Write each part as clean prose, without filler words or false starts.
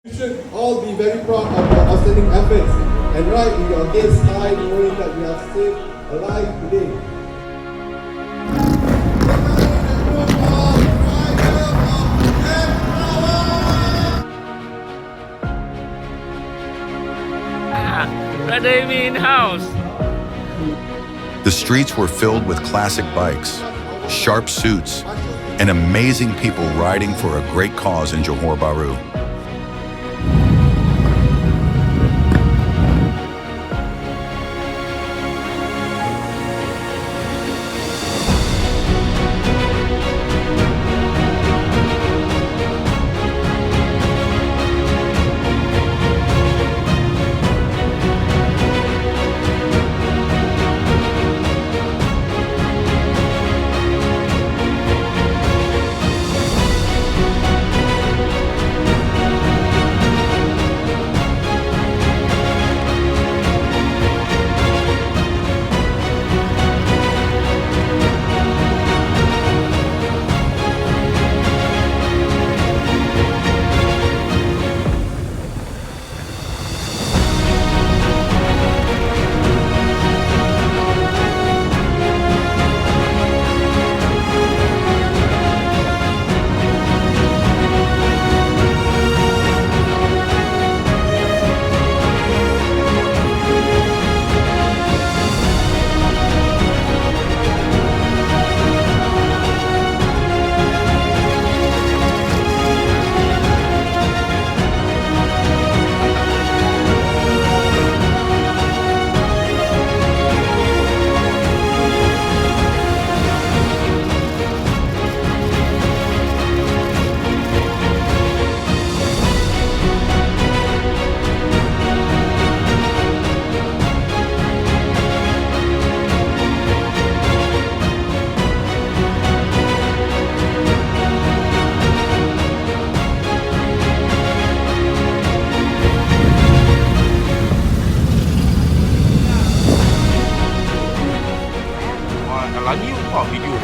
You should all be very proud of your outstanding efforts and ride in your heads high knowing that we are saved alive today. Brother Amy in house. The streets were filled with classic bikes, sharp suits, and amazing people riding for a great cause in Johor Bahru. Lagi buka video.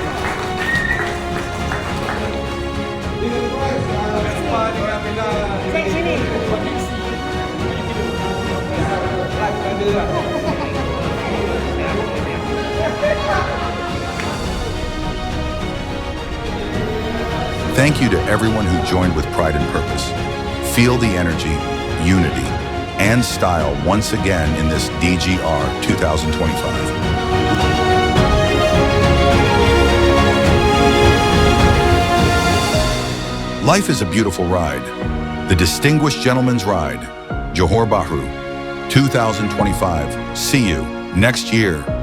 Thank you to everyone who joined with pride and purpose. Feel the energy, unity, and style once again in this DGR 2025. Life is a beautiful ride. The Distinguished Gentleman's Ride, Johor Bahru, 2025. See you next year.